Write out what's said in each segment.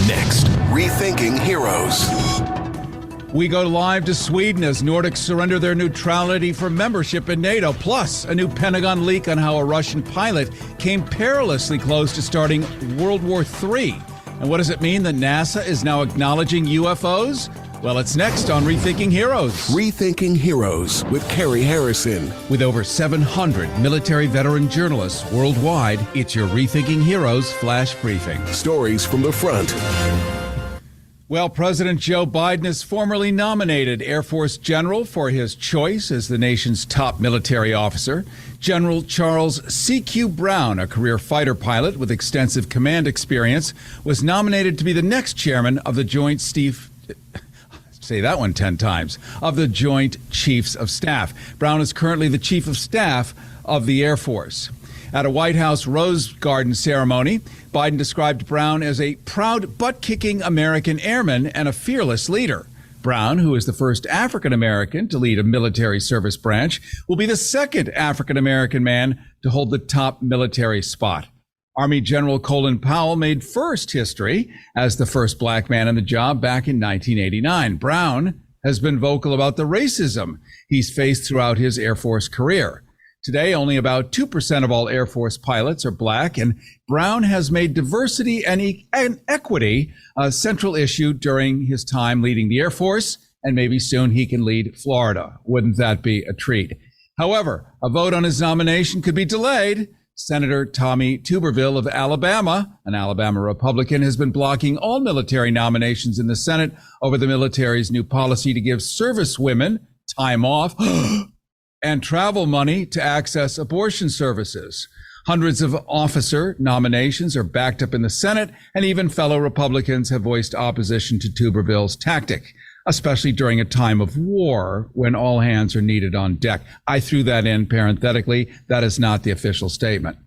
Next, Rethinking Heroes. We go live to Sweden as Nordics surrender their neutrality for membership in NATO. Plus, a new Pentagon leak on how a Russian pilot came perilously close to starting World War III. And what does it mean that NASA is now acknowledging UFOs? Well, it's next on Rethinking Heroes. Rethinking Heroes with Cary Harrison. With over 700 military veteran journalists worldwide, it's your Rethinking Heroes flash briefing. Stories from the front. Well, President Joe Biden has formally nominated Air Force General for his choice as the nation's top military officer. General Charles C.Q. Brown, a career fighter pilot with extensive command experience, was nominated to be the next chairman of the Joint Say that one 10 times. Of the Joint Chiefs of Staff. Brown is currently the Chief of Staff of the Air Force. At a White House Rose Garden ceremony, Biden described Brown as a proud, butt-kicking American airman and a fearless leader. Brown, who is the first African-American to lead a military service branch, will be the second African-American man to hold the top military spot. Army General Colin Powell made first history as the first black man in the job back in 1989. Brown has been vocal about the racism he's faced throughout his Air Force career. Today, only about 2% of all Air Force pilots are black, and Brown has made diversity and equity a central issue during his time leading the Air Force, and maybe soon he can lead Florida. Wouldn't that be a treat? However, a vote on his nomination could be delayed. Senator Tommy Tuberville of Alabama, an Alabama Republican, has been blocking all military nominations in the Senate over the military's new policy to give service women time off and travel money to access abortion services. Hundreds of officer nominations are backed up in the Senate, and even fellow Republicans have voiced opposition to Tuberville's tactic, especially during a time of war when all hands are needed on deck. I threw that in parenthetically. That is not the official statement.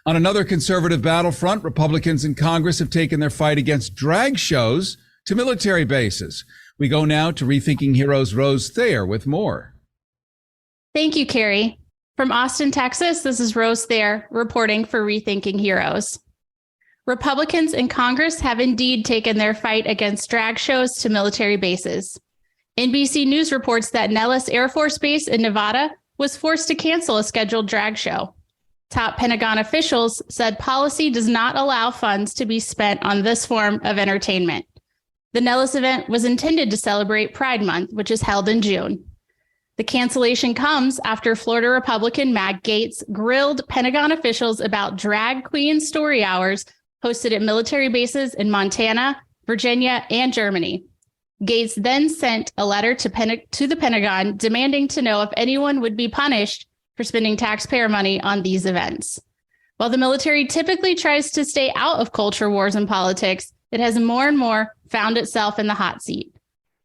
On another conservative battlefront, Republicans in Congress have taken their fight against drag shows to military bases. We go now to Rethinking Heroes' Rose Thayer with more. Thank you, Cary. From Austin, Texas, this is Rose Thayer reporting for Rethinking Heroes. Republicans in Congress have indeed taken their fight against drag shows to military bases. NBC News reports that Nellis Air Force Base in Nevada was forced to cancel a scheduled drag show. Top Pentagon officials said policy does not allow funds to be spent on this form of entertainment. The Nellis event was intended to celebrate Pride Month, which is held in June. The cancellation comes after Florida Republican Matt Gaetz grilled Pentagon officials about drag queen story hours hosted at military bases in Montana, Virginia, and Germany. Gaetz then sent a letter to the Pentagon demanding to know if anyone would be punished for spending taxpayer money on these events. While the military typically tries to stay out of culture wars and politics, it has more and more found itself in the hot seat.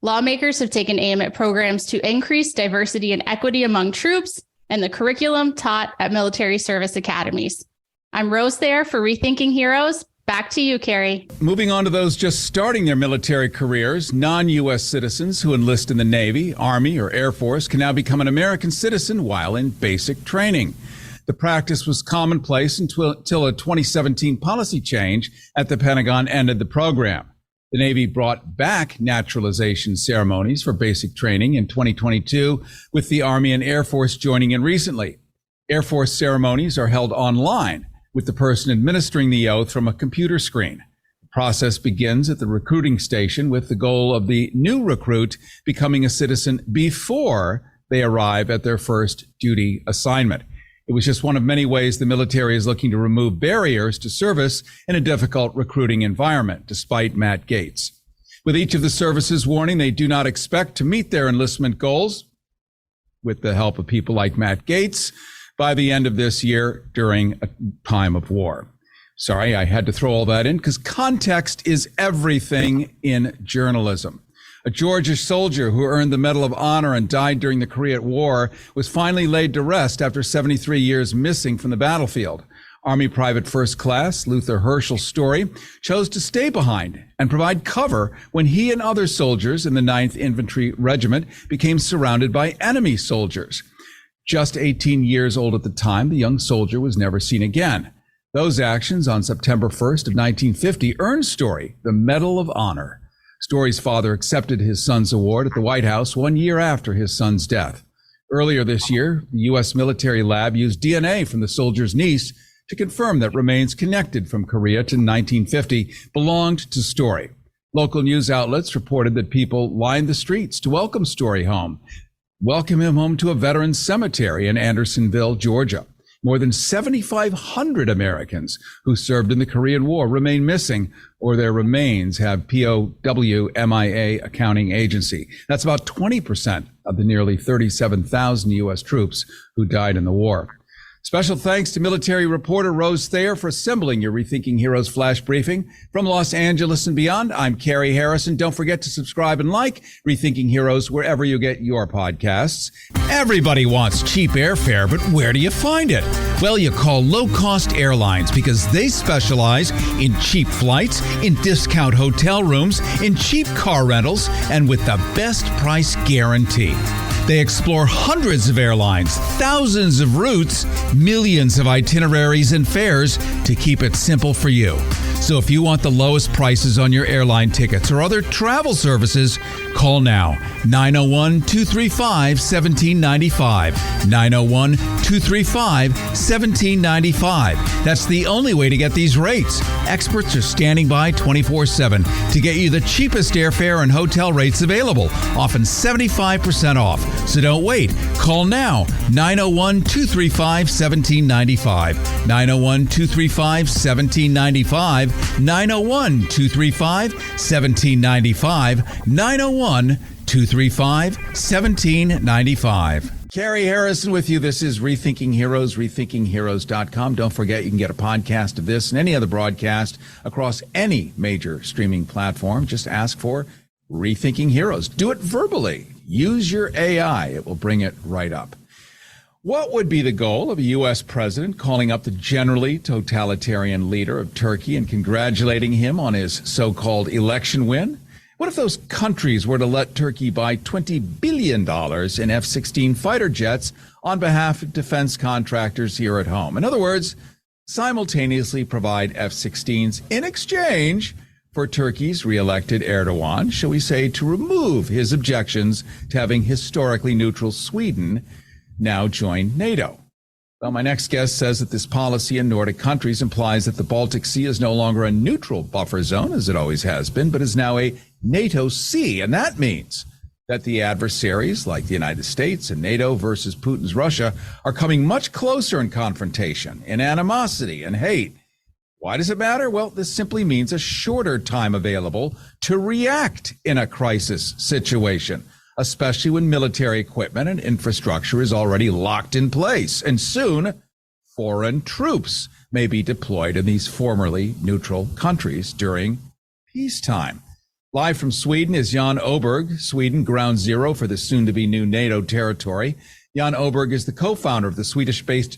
Lawmakers have taken aim at programs to increase diversity and equity among troops and the curriculum taught at military service academies. I'm Rose Thayer for Rethinking Heroes. Back to you, Cary. Moving on to those just starting their military careers, non-U.S. citizens who enlist in the Navy, Army, or Air Force can now become an American citizen while in basic training. The practice was commonplace until a 2017 policy change at the Pentagon ended the program. The Navy brought back naturalization ceremonies for basic training in 2022, with the Army and Air Force joining in recently. Air Force ceremonies are held online, with the person administering the oath from a computer screen. The process begins at the recruiting station with the goal of the new recruit becoming a citizen before they arrive at their first duty assignment. It was just one of many ways the military is looking to remove barriers to service in a difficult recruiting environment, despite Matt Gaetz. With each of the services warning they do not expect to meet their enlistment goals, with the help of people like Matt Gaetz, by the end of this year during a time of war. Sorry, I had to throw all that in because context is everything in journalism. A Georgia soldier who earned the Medal of Honor and died during the Korean War was finally laid to rest after 73 years missing from the battlefield. Army Private First Class Luther Herschel's story chose to stay behind and provide cover when he and other soldiers in the 9th Infantry Regiment became surrounded by enemy soldiers. Just 18 years old at the time, the young soldier was never seen again. Those actions on September 1st of 1950 earned Story the Medal of Honor. Story's father accepted his son's award at the White House 1 year after his son's death. Earlier this year, the U.S. military lab used DNA from the soldier's niece to confirm that remains connected from Korea to 1950 belonged to Story. Local news outlets reported that people lined the streets to welcome Story home, welcome him home to a veterans cemetery in Andersonville, Georgia. More than 7,500 Americans who served in the Korean War remain missing, or their remains have POW/MIA accounting agency. That's about 20% of the nearly 37,000 U.S. troops who died in the war. Special thanks to military reporter Rose Thayer for assembling your Rethinking Heroes flash briefing. From Los Angeles and beyond, I'm Cary Harrison. Don't forget to subscribe and like Rethinking Heroes wherever you get your podcasts. Everybody wants cheap airfare, but where do you find it? Well, you call low-cost airlines because they specialize in cheap flights, in discount hotel rooms, in cheap car rentals, and with the best price guarantee. They explore hundreds of airlines, thousands of routes, millions of itineraries and fares to keep it simple for you. So if you want the lowest prices on your airline tickets or other travel services, call now. 901-235-1795. 901-235-1795. That's the only way to get these rates. Experts are standing by 24/7 to get you the cheapest airfare and hotel rates available, often 75% off. So don't wait. Call now. 901-235-1795. 901-235-1795. 901-235-1795. 901-235-1795. Cary Harrison with you. This is Rethinking Heroes, rethinkingheroes.com. Don't forget you can get a podcast of this and any other broadcast across any major streaming platform. Just ask for Rethinking Heroes. Do it verbally. Use your AI. It will bring it right up. What would be the goal of a U.S. president calling up the generally totalitarian leader of Turkey and congratulating him on his so-called election win? What if those countries were to let Turkey buy $20 billion in F-16 fighter jets on behalf of defense contractors here at home? In other words, simultaneously provide F-16s in exchange for Turkey's re-elected Erdogan, shall we say, to remove his objections to having historically neutral Sweden now join NATO. Well, my next guest says that this policy in Nordic countries implies that the Baltic Sea is no longer a neutral buffer zone, as it always has been, but is now a NATO sea. And that means that the adversaries, like the United States and NATO versus Putin's Russia, are coming much closer in confrontation, in animosity and hate. Why does it matter? Well, this simply means a shorter time available to react in a crisis situation, especially when military equipment and infrastructure is already locked in place. And soon, foreign troops may be deployed in these formerly neutral countries during peacetime. Live from Sweden is Jan Oberg, Sweden, ground zero for the soon-to-be new NATO territory. Jan Oberg is the co-founder of the Swedish-based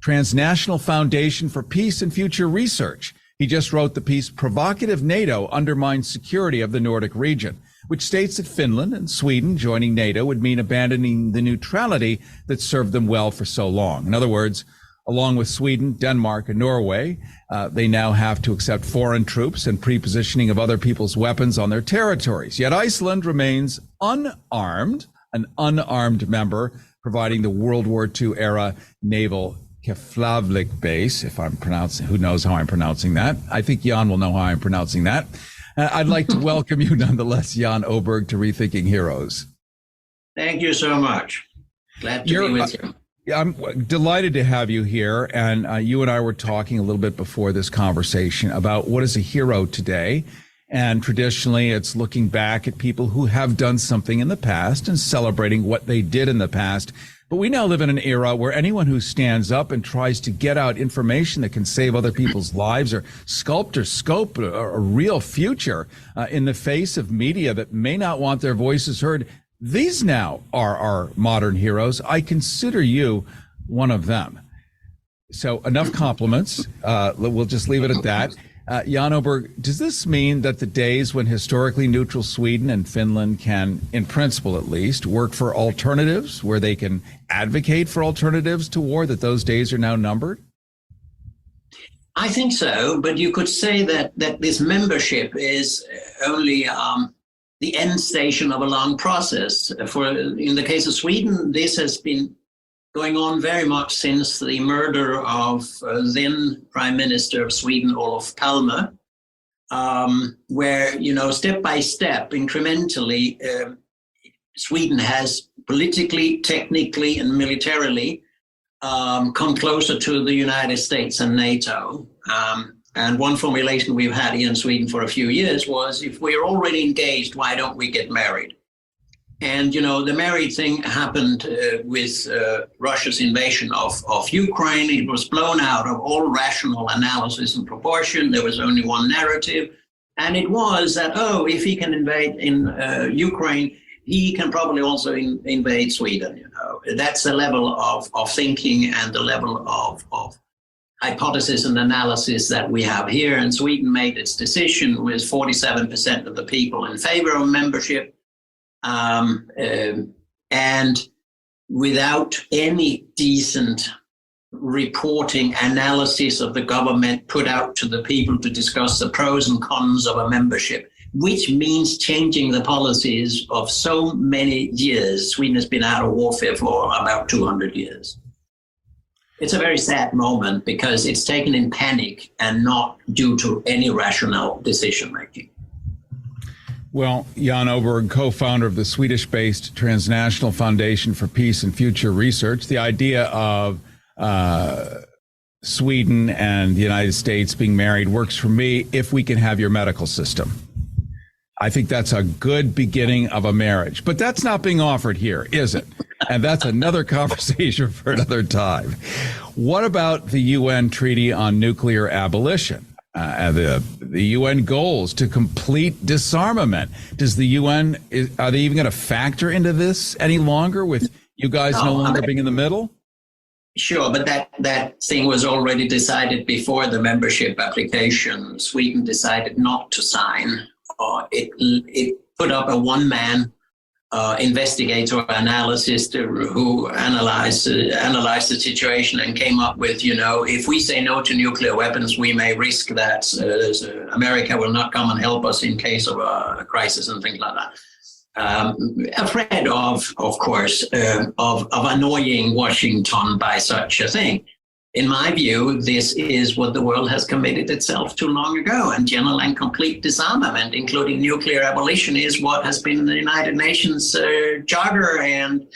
Transnational Foundation for Peace and Future Research. He just wrote the piece, Provocative NATO Undermines Security of the Nordic Region, which states that Finland and Sweden joining NATO would mean abandoning the neutrality that served them well for so long. In other words, along with Sweden, Denmark, and Norway, they now have to accept foreign troops and pre-positioning of other people's weapons on their territories. Yet Iceland remains unarmed, an unarmed member, providing the World War II era naval Keflavik base, if I'm pronouncing, who knows how I'm pronouncing that? I think Jan will know how I'm pronouncing that. I'd like to welcome you nonetheless, Jan Oberg, to Rethinking Heroes. Thank you so much. Glad to be with you. I'm delighted to have you here. And you and I were talking a little bit before this conversation about what is a hero today. And traditionally, it's looking back at people who have done something in the past and celebrating what they did in the past. But we now live in an era where anyone who stands up and tries to get out information that can save other people's lives or sculpt or scope a real future in the face of media that may not want their voices heard, these now are our modern heroes. I consider you one of them. So enough compliments. We'll just leave it at that. Jan Oberg, does this mean that the days when historically neutral Sweden and Finland can, in principle at least, work for alternatives, where they can advocate for alternatives to war, that those days are now numbered? I think so, but you could say that this membership is only the end station of a long process. In the case of Sweden, this has been going on very much since the murder of then Prime Minister of Sweden, Olof Palme, where, step by step, incrementally, Sweden has politically, technically, and militarily come closer to the United States and NATO. And one formulation we've had here in Sweden for a few years was, if we're already engaged, why don't we get married? And, the married thing happened with Russia's invasion of Ukraine. It was blown out of all rational analysis and proportion. There was only one narrative. And it was that, if he can invade in Ukraine, he can probably also invade Sweden. That's the level of thinking and the level of hypothesis and analysis that we have here. And Sweden made its decision with 47% of the people in favor of membership. And without any decent reporting analysis of the government put out to the people to discuss the pros and cons of a membership, which means changing the policies of so many years. Sweden has been out of warfare for about 200 years. It's a very sad moment because it's taken in panic and not due to any rational decision-making. Well, Jan Oberg, co-founder of the Swedish-based Transnational Foundation for Peace and Future Research, the idea of Sweden and the United States being married works for me if we can have your medical system. I think that's a good beginning of a marriage. But that's not being offered here, is it? And that's another conversation for another time. What about the UN Treaty on Nuclear Abolition? The UN goals to complete disarmament. Does the UN, are they even going to factor into this any longer with you guys no longer being in the middle? Sure, but that thing was already decided before the membership application. Sweden decided not to sign. It put up a one-man investigator analyst who analyzed the situation and came up with, if we say no to nuclear weapons, we may risk that America will not come and help us in case of a crisis and things like that. Afraid of course, of annoying Washington by such a thing. In my view, this is what the world has committed itself to long ago, and general and complete disarmament, including nuclear abolition, is what has been the United Nations charter, and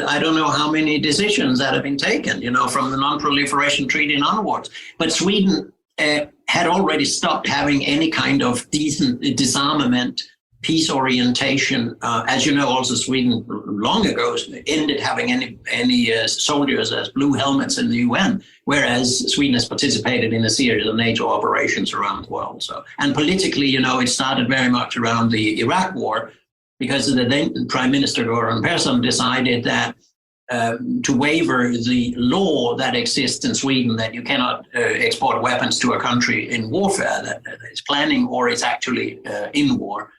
I don't know how many decisions that have been taken, from the Non-Proliferation Treaty and onwards. But Sweden had already stopped having any kind of decent disarmament, peace orientation. As you know, also Sweden long ago ended having any soldiers as blue helmets in the UN, whereas Sweden has participated in a series of NATO operations around the world. So, and politically, it started very much around the Iraq war, because the then Prime Minister Göran Persson decided that to waiver the law that exists in Sweden that you cannot export weapons to a country in warfare that is planning or is actually in war.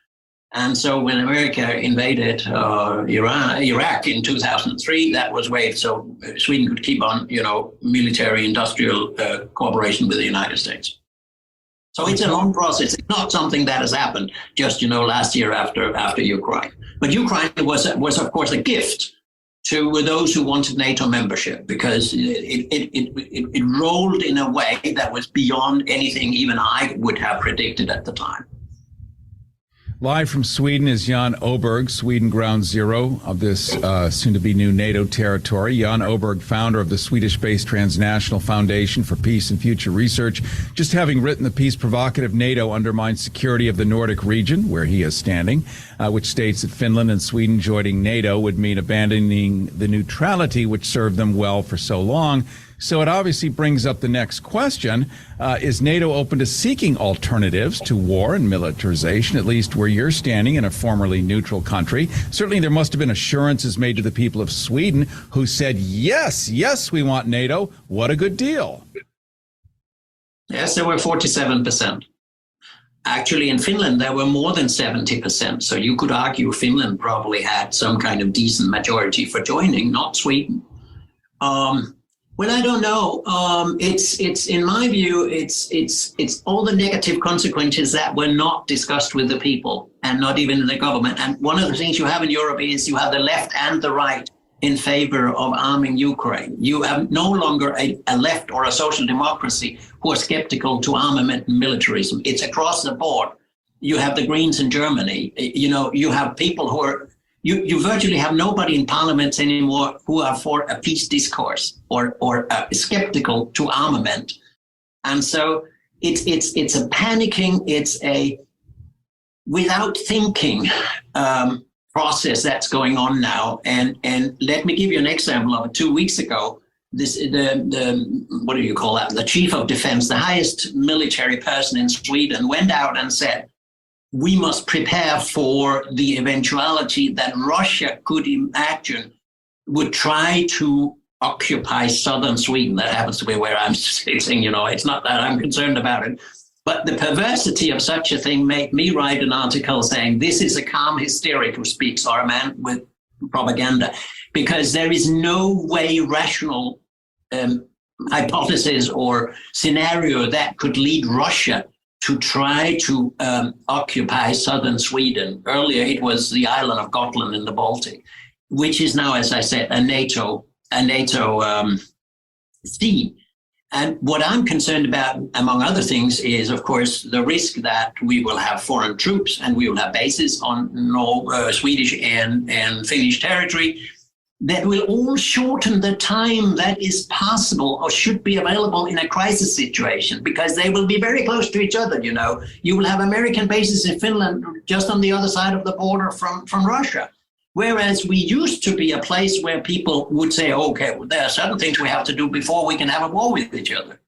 And so when America invaded Iraq in 2003, that was waived. So Sweden could keep on, military industrial cooperation with the United States. So it's a long process. It's not something that has happened just, last year after Ukraine. But Ukraine was of course a gift to those who wanted NATO membership, because it rolled in a way that was beyond anything even I would have predicted at the time. Live from Sweden is Jan Oberg, Sweden ground zero of this soon-to-be new NATO territory. Jan Oberg, founder of the Swedish-based Transnational Foundation for Peace and Future Research, just having written the piece, Provocative NATO Undermines Security of the Nordic Region, where he is standing, which states that Finland and Sweden joining NATO would mean abandoning the neutrality which served them well for so long. So it obviously brings up the next question. Is NATO open to seeking alternatives to war and militarization, at least where you're standing in a formerly neutral country? Certainly there must have been assurances made to the people of Sweden who said, yes, we want NATO. What a good deal. Yes, there were 47%. Actually, in Finland, there were more than 70%. So you could argue Finland probably had some kind of decent majority for joining, not Sweden. Well, I don't know. It's in my view, it's all the negative consequences that were not discussed with the people and not even in the government. And one of the things you have in Europe is you have the left and the right in favor of arming Ukraine. You have no longer a left or a social democracy who are skeptical to armament and militarism. It's across the board. You have the Greens in Germany. You know, you have people who are. You virtually have nobody in parliaments anymore who are for a peace discourse or skeptical to armament, and so it's a panicking, it's a without thinking process that's going on now. And let me give you an example of it. 2 weeks ago, the what do you call that? The chief of defense, the highest military person in Sweden, went out and said, we must prepare for the eventuality that Russia could imagine would try to occupy southern Sweden. That happens to be where I'm sitting, you know, it's not that I'm concerned about it. But the perversity of such a thing made me write an article saying this is a calm hysteric who speaks, or a man with propaganda, because there is no way rational hypothesis or scenario that could lead Russia to try to occupy southern Sweden. Earlier, it was the island of Gotland in the Baltic, which is now, as I said, a NATO sea. And what I'm concerned about, among other things, is, of course, the risk that we will have foreign troops and we will have bases on Swedish and Finnish territory that will all shorten the time that is possible or should be available in a crisis situation, because they will be very close to each other. You know, you will have American bases in Finland just on the other side of the border from Russia. Whereas we used to be a place where people would say, okay, well, there are certain things we have to do before we can have a war with each other.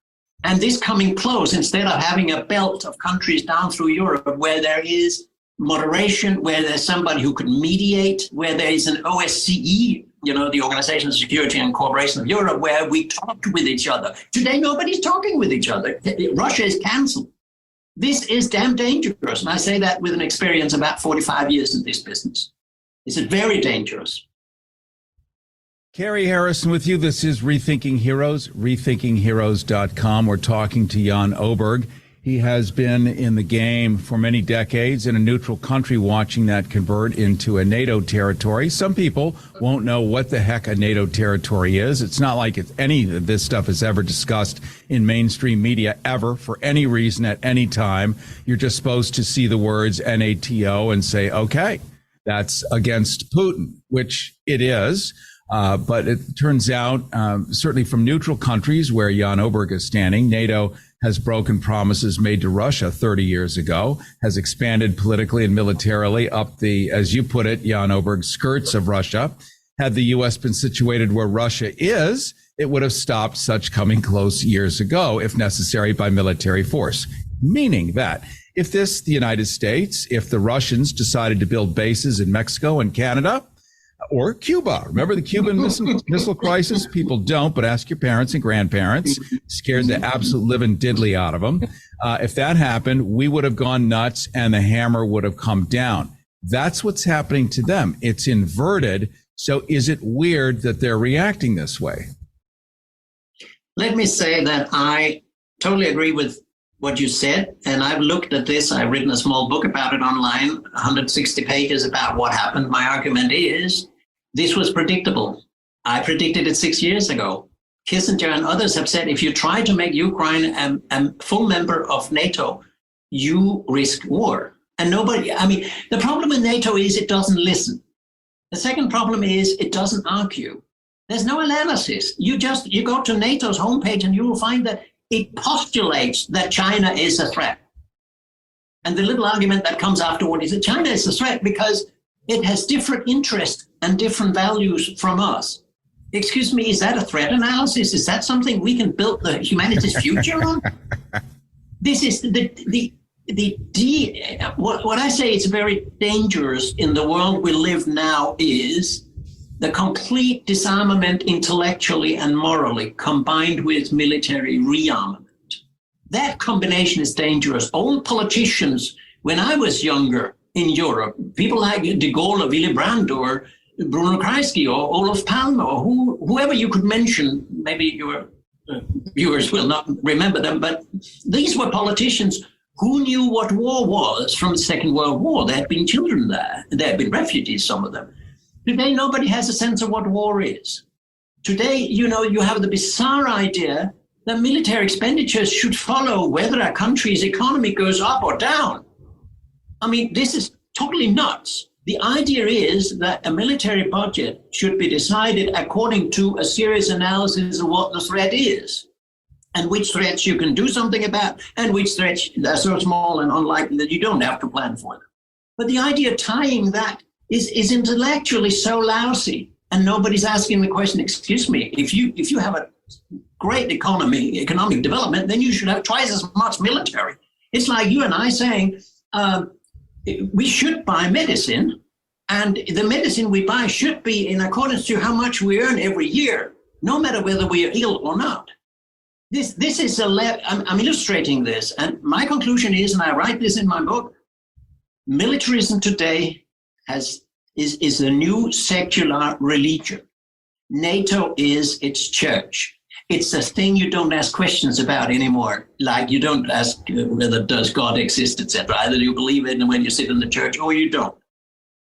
And this coming close, instead of having a belt of countries down through Europe where there is moderation, where there's somebody who could mediate, where there is an OSCE, you know, the Organization of Security and Cooperation of Europe, where we talked with each other. Today, nobody's talking with each other. Russia is canceled. This is damn dangerous. And I say that with an experience of about 45 years in this business. It's very dangerous. Cary Harrison with you. This is Rethinking Heroes, rethinkingheroes.com. We're talking to Jan Oberg. He has been in the game for many decades in a neutral country, watching that convert into a NATO territory. Some people won't know what the heck a NATO territory is. It's not like any of this stuff is ever discussed in mainstream media ever for any reason at any time. You're just supposed to see the words NATO and say, okay, that's against Putin, which it is. But it turns out, certainly from neutral countries where Jan Oberg is standing, NATO has broken promises made to Russia 30 years ago, has expanded politically and militarily up the, as you put it, Jan Oberg, skirts of Russia. Had the U.S. been situated where Russia is, it would have stopped such coming close years ago, if necessary, by military force. Meaning that if the United States, if the Russians decided to build bases in Mexico and Canada, or Cuba. Remember the Cuban missile crisis? People don't, but ask your parents and grandparents. Scared the absolute living diddly out of them. If that happened, we would have gone nuts and the hammer would have come down. That's what's happening to them. It's inverted. So is it weird that they're reacting this way? Let me say that I totally agree with what you said. And I've looked at this. I've written a small book about it online, 160 pages about what happened. My argument is this was predictable. I predicted it 6 years ago. Kissinger and others have said, if you try to make Ukraine a full member of NATO, you risk war. And the problem with NATO is it doesn't listen. The second problem is it doesn't argue. There's no analysis. You go to NATO's homepage and you will find that it postulates that China is a threat. And the little argument that comes afterward is that China is a threat because it has different interests and different values from us. Excuse me, is that a threat analysis? Is that something we can build the humanity's future on? This is what I say is very dangerous in the world we live now is the complete disarmament intellectually and morally combined with military rearmament. That combination is dangerous. Old politicians, when I was younger in Europe, people like de Gaulle or Willy Brandt or Bruno Kreisky or Olof Palme or whoever you could mention. Maybe your viewers will not remember them, but these were politicians who knew what war was from the Second World War. There had been children there. There had been refugees, some of them. Today, nobody has a sense of what war is. Today, you have the bizarre idea that military expenditures should follow whether a country's economy goes up or down. I mean, this is totally nuts. The idea is that a military budget should be decided according to a serious analysis of what the threat is and which threats you can do something about and which threats are so small and unlikely that you don't have to plan for them. But the idea of tying that is intellectually so lousy, and nobody's asking the question, excuse me, if you have a great economic development, then you should have twice as much military. It's like you and I saying, we should buy medicine, and the medicine we buy should be in accordance to how much we earn every year, no matter whether we are ill or not. This is I'm illustrating this, and my conclusion is, and I write this in my book, militarism today is a new secular religion. NATO is its church. It's a thing you don't ask questions about anymore. Like you don't ask whether does God exist, etc. Either you believe it when you sit in the church or you don't.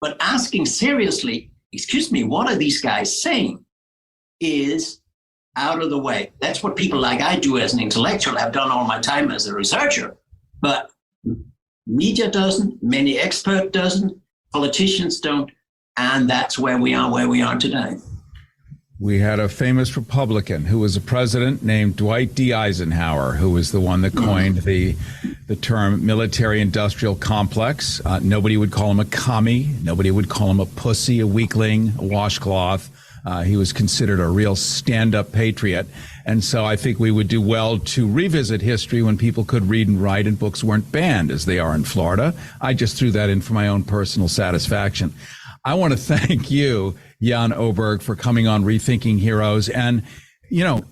But asking seriously, excuse me, what are these guys saying, is out of the way. That's what people like I do as an intellectual. I've done all my time as a researcher. But media doesn't, many experts doesn't, politicians don't, and that's where we are today. We had a famous Republican who was a president named Dwight D. Eisenhower, who was the one that coined the term military-industrial complex. Nobody would call him a commie. Nobody would call him a pussy, a weakling, a washcloth. He was considered a real stand-up patriot. And so I think we would do well to revisit history when people could read and write and books weren't banned as they are in Florida. I just threw that in for my own personal satisfaction. I want to thank you, Jan Oberg, for coming on Rethinking Heroes. And,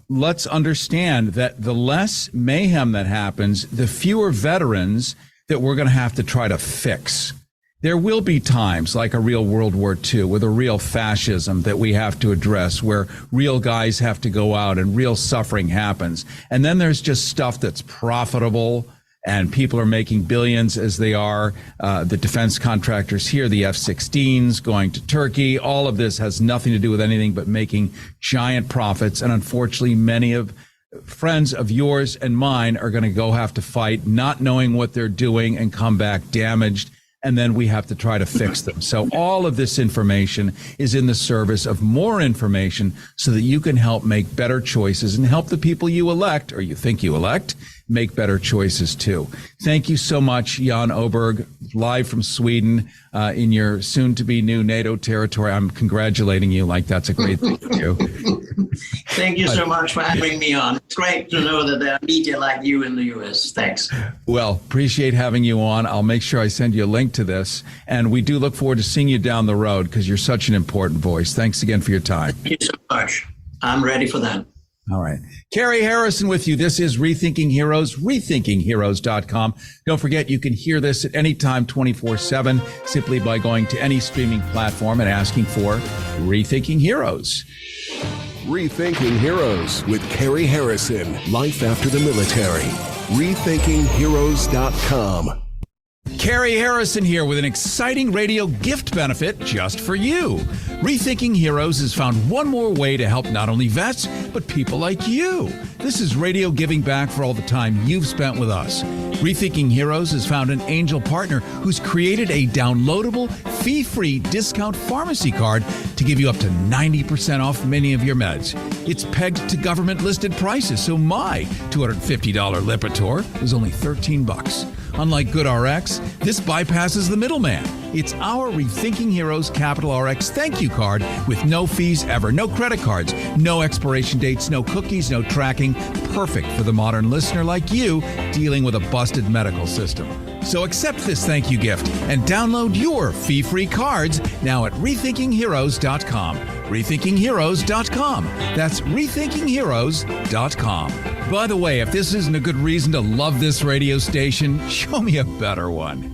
let's understand that the less mayhem that happens, the fewer veterans that we're going to have to try to fix. There will be times like a real World War II with a real fascism that we have to address, where real guys have to go out and real suffering happens. And then there's just stuff that's profitable and people are making billions as they are. The defense contractors here, the F-16s going to Turkey. All of this has nothing to do with anything but making giant profits. And unfortunately, many of friends of yours and mine are going to go have to fight, not knowing what they're doing, and come back damaged. And then we have to try to fix them. So all of this information is in the service of more information so that you can help make better choices and help the people you elect, or you think you elect, make better choices too. Thank you so much, Jan Oberg, live from Sweden, in your soon-to-be new NATO territory. I'm congratulating you like that's a great thing to do. Thank you so much for having me on. It's great to know that there are media like you in the U.S. Thanks. Well, appreciate having you on. I'll make sure I send you a link to this. And we do look forward to seeing you down the road because you're such an important voice. Thanks again for your time. Thank you so much. I'm ready for that. All right. Cary Harrison with you. This is Rethinking Heroes, rethinkingheroes.com. Don't forget, you can hear this at any time, 24/7, simply by going to any streaming platform and asking for Rethinking Heroes. Rethinking Heroes with Cary Harrison. Life after the military. Rethinkingheroes.com. Cary Harrison here with an exciting radio gift benefit just for you. Rethinking Heroes has found one more way to help not only vets, but people like you. This is radio giving back for all the time you've spent with us. Rethinking Heroes has found an angel partner who's created a downloadable, fee-free discount pharmacy card to give you up to 90% off many of your meds. It's pegged to government-listed prices, so my $250 Lipitor is only $13. Unlike GoodRx, this bypasses the middleman. It's our Rethinking Heroes Capital RX thank you card with no fees ever, no credit cards, no expiration dates, no cookies, no tracking. Perfect for the modern listener like you dealing with a busted medical system. So accept this thank you gift and download your fee-free cards now at rethinkingheroes.com. rethinkingheroes.com. That's rethinkingheroes.com. By the way, if this isn't a good reason to love this radio station, show me a better one.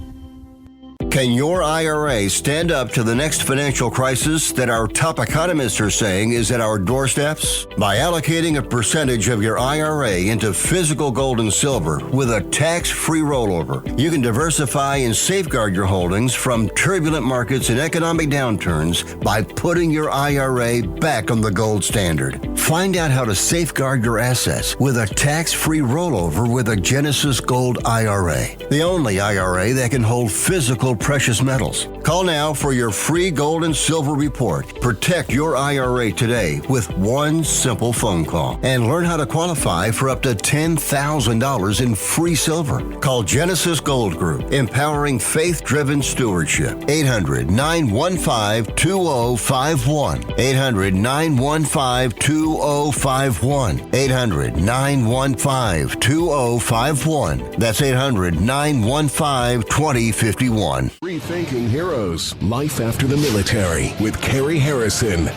Can your IRA stand up to the next financial crisis that our top economists are saying is at our doorsteps? By allocating a percentage of your IRA into physical gold and silver with a tax-free rollover, you can diversify and safeguard your holdings from turbulent markets and economic downturns by putting your IRA back on the gold standard. Find out how to safeguard your assets with a tax-free rollover with a Genesis Gold IRA, the only IRA that can hold physical precious metals. Call now for your free gold and silver report. Protect your IRA today with one simple phone call and learn how to qualify for up to $10,000 in free silver. Call Genesis Gold Group, empowering faith-driven stewardship. 800-915-2051. 800-915-2051. 800-915-2051. That's 800-915-2051. Rethinking Heroes, Life After the Military with Cary Harrison.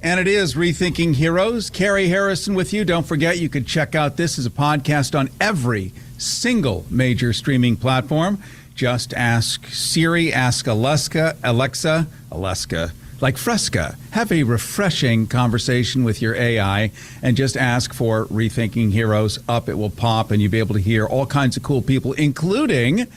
And it is Rethinking Heroes. Cary Harrison with you. Don't forget, you can check out this as a podcast on every single major streaming platform. Just ask Siri, ask Alexa, like Fresca. Have a refreshing conversation with your AI and just ask for Rethinking Heroes. Up it will pop, and you'll be able to hear all kinds of cool people, including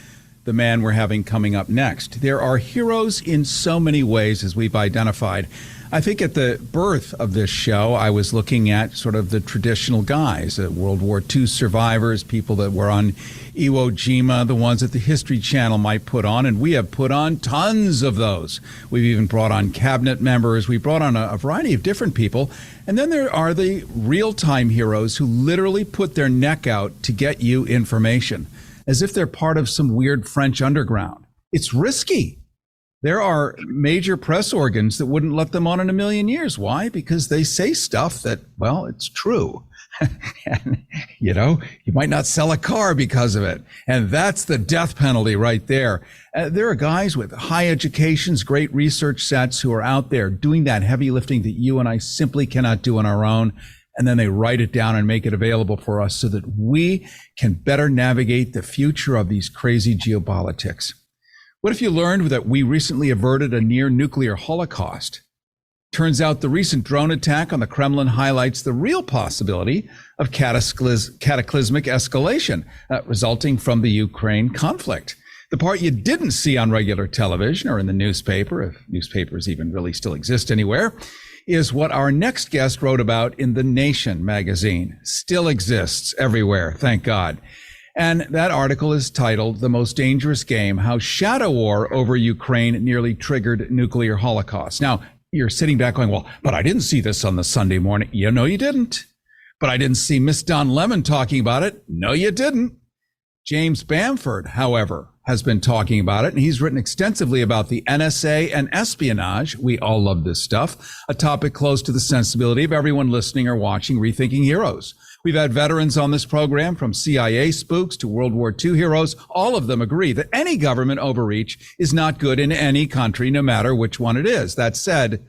the man we're having coming up next. There are heroes in so many ways, as we've identified. I think at the birth of this show, I was looking at sort of the traditional guys, World War II survivors, people that were on Iwo Jima, the ones that the History Channel might put on, and we have put on tons of those. We've even brought on cabinet members. We brought on a variety of different people. And then there are the real-time heroes who literally put their neck out to get you information, as if they're part of some weird French underground. It's risky. There are major press organs that wouldn't let them on in a million years. Why? Because they say stuff that, well, it's true. And, you might not sell a car because of it. And that's the death penalty right there. There are guys with high educations, great research sets who are out there doing that heavy lifting that you and I simply cannot do on our own. And then they write it down and make it available for us so that we can better navigate the future of these crazy geopolitics. What if you learned that we recently averted a near nuclear holocaust? Turns out the recent drone attack on the Kremlin highlights the real possibility of cataclysmic escalation resulting from the Ukraine conflict. The part you didn't see on regular television or in the newspaper, if newspapers even really still exist anywhere, is what our next guest wrote about in The Nation magazine. Still exists everywhere, thank God. And that article is titled "The Most Dangerous Game: How Shadow War Over Ukraine Nearly Triggered Nuclear Holocaust." Now, you're sitting back going, well, but I didn't see this on the Sunday morning. No, you didn't. But I didn't see Miss Don Lemon talking about it. No, you didn't. James Bamford, however, has been talking about it, and he's written extensively about the NSA and espionage. We all love this stuff, a topic close to the sensibility of everyone listening or watching Rethinking Heroes. We've had veterans on this program, from CIA spooks to World War II heroes. All of them agree that any government overreach is not good in any country, no matter which one it is. That said,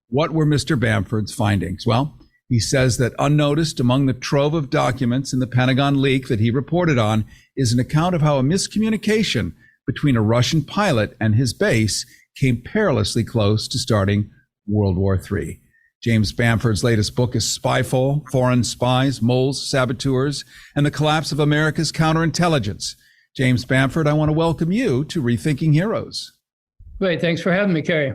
what were Mr. Bamford's findings? Well, he says that unnoticed among the trove of documents in the Pentagon leak that he reported on is an account of how a miscommunication between a Russian pilot and his base came perilously close to starting World War III. James Bamford's latest book is Spyfall: Foreign Spies, Moles, Saboteurs, and the Collapse of America's Counterintelligence. James Bamford, I want to welcome you to Rethinking Heroes. Great. Thanks for having me, Cary.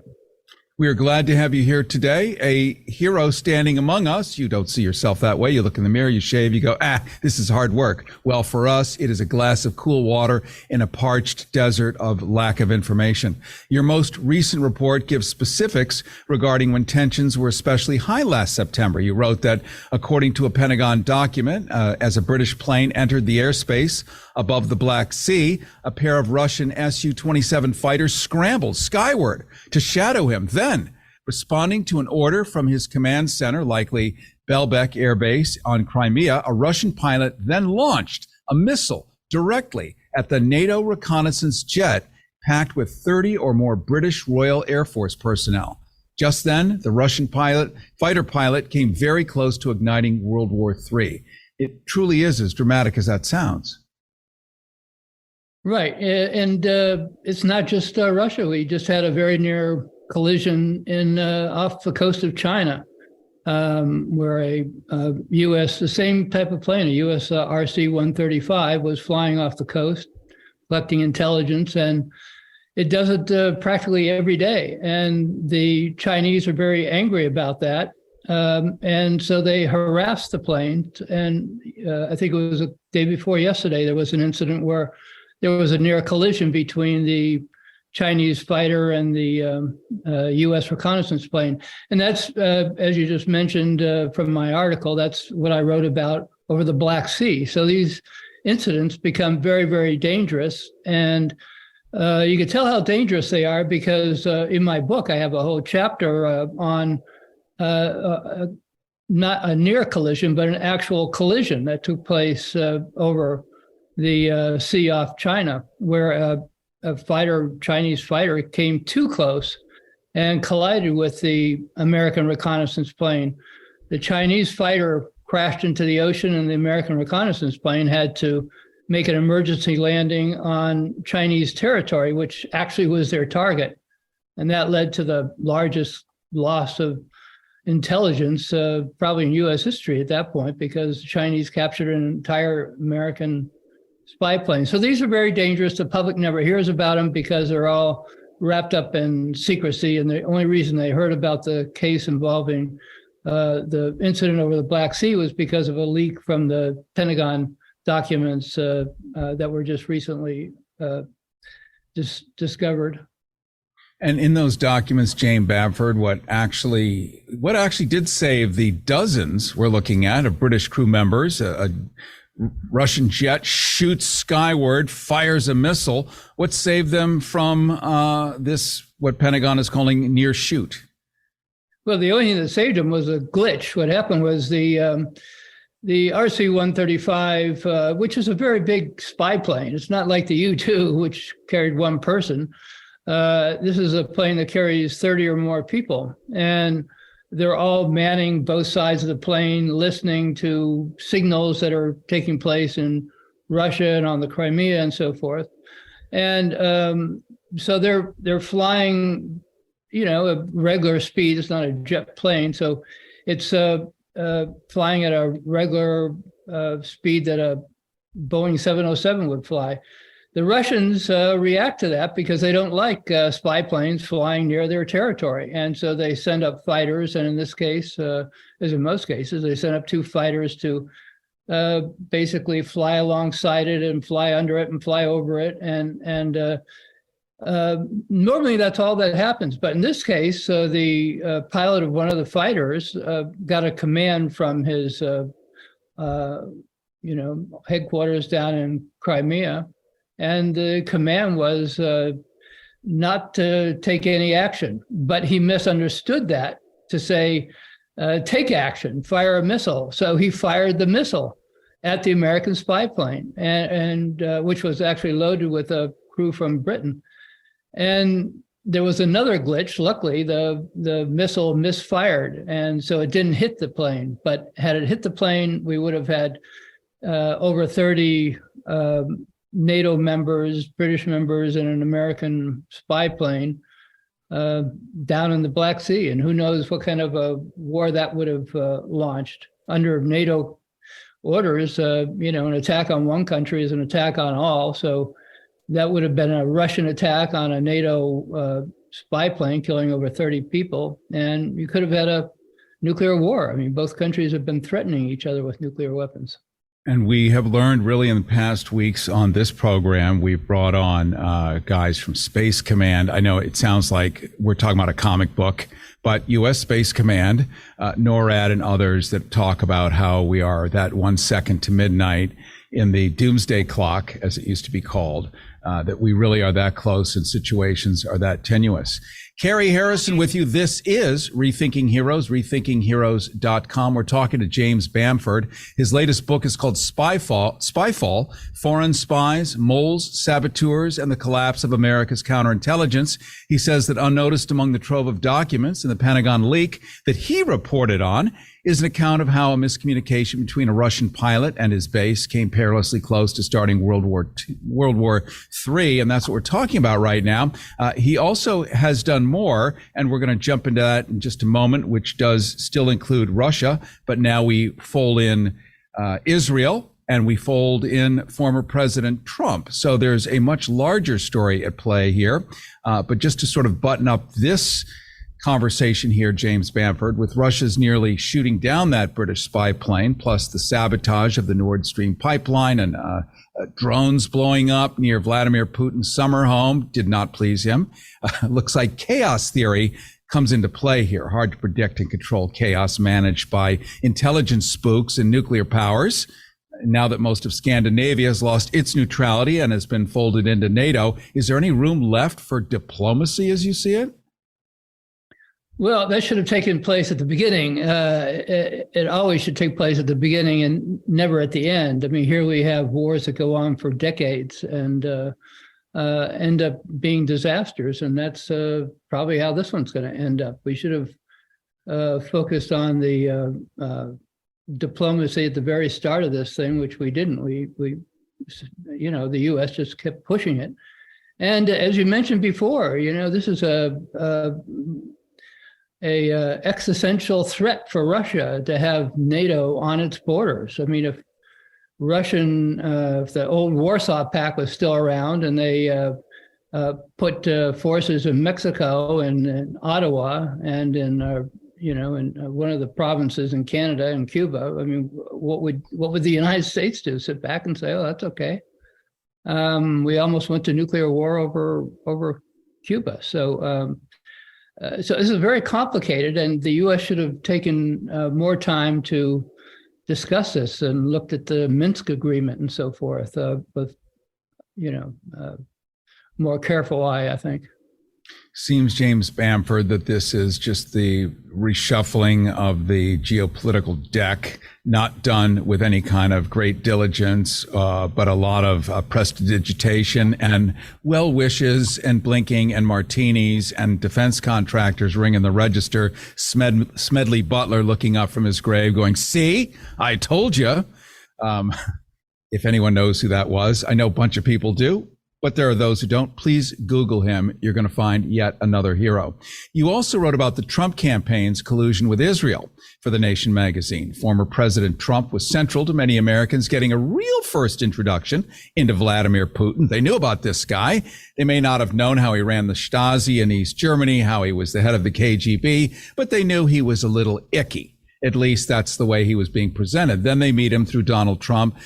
We are glad to have you here today. A hero standing among us. You don't see yourself that way. You look in the mirror, you shave, you go, this is hard work. Well, for us, it is a glass of cool water in a parched desert of lack of information. Your most recent report gives specifics regarding when tensions were especially high last September. You wrote that, according to a Pentagon document, as a British plane entered the airspace above the Black Sea, a pair of Russian Su-27 fighters scrambled skyward to shadow him. Then, responding to an order from his command center, likely Belbek Air Base on Crimea, a Russian pilot then launched a missile directly at the NATO reconnaissance jet packed with 30 or more British Royal Air Force personnel. Just then, the Russian fighter pilot came very close to igniting World War III. It truly is as dramatic as that sounds. Right. And it's not just Russia. We just had a very near collision in off the coast of China, where a U.S., the same type of plane, a U.S. RC-135 was flying off the coast, collecting intelligence, and it does it practically every day. And the Chinese are very angry about that. And so they harassed the plane. And I think it was a day before yesterday, there was an incident where there was a near collision between the Chinese fighter and the U.S. reconnaissance plane. And that's, as you just mentioned from my article, that's what I wrote about over the Black Sea. So these incidents become very, very dangerous. And you can tell how dangerous they are because in my book, I have a whole chapter on not a near collision, but an actual collision that took place over the sea off China, where a Chinese fighter came too close and collided with the American reconnaissance plane. The Chinese fighter crashed into the ocean, and the American reconnaissance plane had to make an emergency landing on Chinese territory, which actually was their target. And that led to the largest loss of intelligence, probably in U.S. history at that point, because the Chinese captured an entire American spy plane. So these are very dangerous. The public never hears about them because they're all wrapped up in secrecy. And the only reason they heard about the case involving the incident over the Black Sea was because of a leak from the Pentagon documents that were just recently discovered. And in those documents, Jane Bamford, what actually did save the dozens we're looking at of British crew members, a Russian jet shoots skyward, fires a missile. What saved them from this, what Pentagon is calling near shoot? Well, the only thing that saved them was a glitch. What happened was the RC-135, which is a very big spy plane. It's not like the U-2, which carried one person. This is a plane that carries 30 or more people. And they're all manning both sides of the plane, listening to signals that are taking place in Russia and on the Crimea and so forth. And so they're flying, a regular speed. It's not a jet plane. So it's flying at a regular speed that a Boeing 707 would fly. The Russians react to that because they don't like spy planes flying near their territory. And so they send up fighters. And in this case, as in most cases, they send up two fighters to basically fly alongside it and fly under it and fly over it. And normally that's all that happens. But in this case, the pilot of one of the fighters got a command from his, headquarters down in Crimea. And the command was not to take any action, but he misunderstood that to say, take action, fire a missile. So he fired the missile at the American spy plane, and which was actually loaded with a crew from Britain. And there was another glitch. Luckily, the missile misfired, and so it didn't hit the plane. But had it hit the plane, we would have had over 30 NATO members, British members, and an American spy plane down in the Black Sea. And who knows what kind of a war that would have launched. Under NATO orders, an attack on one country is an attack on all. So that would have been a Russian attack on a NATO spy plane, killing over 30 people. And you could have had a nuclear war. I mean, both countries have been threatening each other with nuclear weapons. And we have learned really in the past weeks on this program, we've brought on guys from Space Command. I know it sounds like we're talking about a comic book, but U.S. Space Command, NORAD and others that talk about how we are that 1 second to midnight in the doomsday clock, as it used to be called, that we really are that close and situations are that tenuous. Cary Harrison with you. This is Rethinking Heroes, rethinkingheroes.com. We're talking to James Bamford. His latest book is called Spyfall, Foreign Spies, Moles, Saboteurs, and the Collapse of America's Counterintelligence. He says that unnoticed among the trove of documents in the Pentagon leak that he reported on is an account of how a miscommunication between a Russian pilot and his base came perilously close to starting World War III, and that's what we're talking about right now. He also has done more, and we're going to jump into that in just a moment, which does still include Russia, but now we fold in Israel, and we fold in former President Trump. So there's a much larger story at play here. But just to sort of button up this conversation here, James Bamford, with Russia's nearly shooting down that British spy plane, plus the sabotage of the Nord Stream pipeline and drones blowing up near Vladimir Putin's summer home did not please him. Looks like chaos theory comes into play here. Hard to predict and control chaos managed by intelligence spooks and nuclear powers. Now that most of Scandinavia has lost its neutrality and has been folded into NATO, is there any room left for diplomacy as you see it? Well, that should have taken place at the beginning. It always should take place at the beginning and never at the end. I mean, here we have wars that go on for decades and end up being disasters, and that's probably how this one's going to end up. We should have focused on the diplomacy at the very start of this thing, which we didn't. We the U.S. just kept pushing it, and as you mentioned before, this is a existential threat for Russia to have NATO on its borders. I mean, if the old Warsaw Pact was still around and they put forces in Mexico and in Ottawa and in one of the provinces in Canada and Cuba, I mean, what would the United States do? Sit back and say, "Oh, that's okay." We almost went to nuclear war over Cuba. So this is very complicated, and the U.S. should have taken more time to discuss this and looked at the Minsk agreement and so forth with more careful eye, I think. Seems, James Bamford, that this is just the reshuffling of the geopolitical deck, not done with any kind of great diligence, but a lot of prestidigitation and well wishes and blinking and martinis and defense contractors ringing the register. Smedley Butler looking up from his grave going, "See, I told you." If anyone knows who that was, I know a bunch of people do. But there are those who don't. Please Google him. You're going to find yet another hero. You also wrote about the Trump campaign's collusion with Israel for The Nation magazine. Former President Trump was central to many Americans getting a real first introduction into Vladimir Putin. They knew about this guy. They may not have known how he ran the Stasi in East Germany, how he was the head of the KGB, but they knew he was a little icky. At least that's the way he was being presented. Then they meet him through Donald Trump,